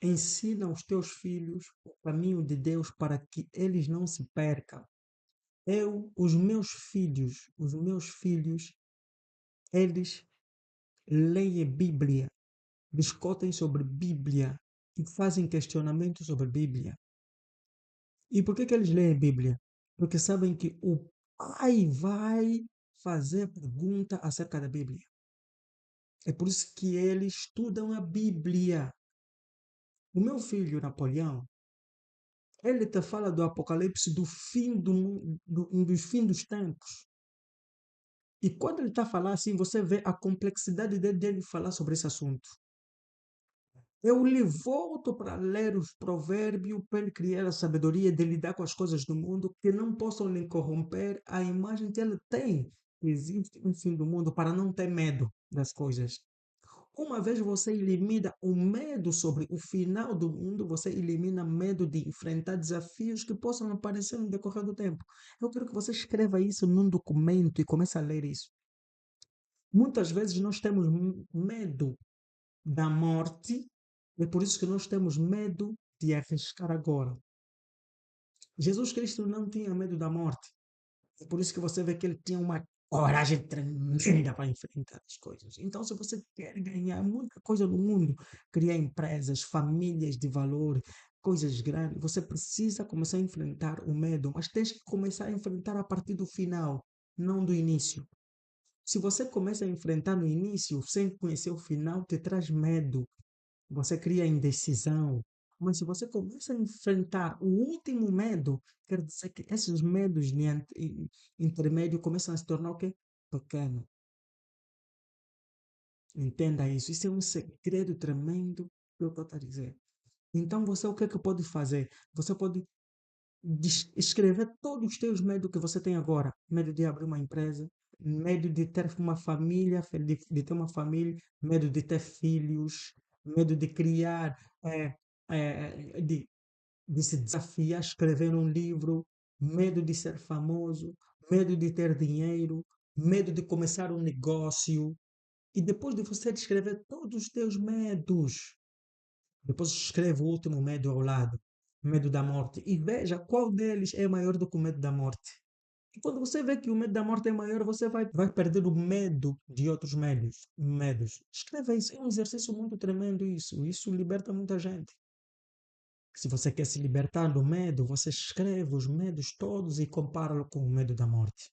Ensina os teus filhos o caminho de Deus para que eles não se percam. Os meus filhos, eles leem Bíblia, discutem sobre Bíblia e fazem questionamentos sobre Bíblia. E por que eles leem Bíblia? Porque sabem que o pai vai fazer pergunta acerca da Bíblia. É por isso que eles estudam a Bíblia. O meu filho Napoleão, ele te fala do Apocalipse do fim dos fim dos tempos. E quando ele está a falar assim, você vê a complexidade dele falar sobre esse assunto. Eu lhe volto para ler os provérbios para ele criar a sabedoria de lidar com as coisas do mundo que não possam lhe corromper a imagem que ele tem. Existe um fim do mundo para não ter medo das coisas. Uma vez você elimina o medo sobre o final do mundo, você elimina medo de enfrentar desafios que possam aparecer no decorrer do tempo. Eu quero que você escreva isso num documento e comece a ler isso. Muitas vezes nós temos medo da morte, é por isso que nós temos medo de arriscar agora. Jesus Cristo não tinha medo da morte. É por isso que você vê que ele tinha uma coragem tremenda para enfrentar as coisas. Então, se você quer ganhar muita coisa no mundo, criar empresas, famílias de valor, coisas grandes, você precisa começar a enfrentar o medo, mas tens que começar a enfrentar a partir do final, não do início. Se você começa a enfrentar no início, sem conhecer o final, te traz medo. Você cria indecisão. Mas se você começa a enfrentar o último medo, quer dizer que esses medos de intermédio começam a se tornar o quê? Pequeno. Entenda isso. Isso é um segredo tremendo que eu estou a dizer. Então você o que é que pode fazer? Você pode escrever todos os teus medos que você tem agora. Medo de abrir uma empresa, medo de ter uma família, de ter uma família, medo de ter filhos, medo de criar, eh, de se desafiar a escrever um livro, medo de ser famoso, medo de ter dinheiro, medo de começar um negócio. E depois de você descrever todos os teus medos, depois escreve o último medo ao lado, medo da morte, e veja qual deles é maior do que o medo da morte. E quando você vê que o medo da morte é maior, você vai perder o medo de outros medos. Escreva isso, é um exercício muito tremendo isso. Isso liberta muita gente. Se você quer se libertar do medo, você escreve os medos todos e compara-lo com o medo da morte.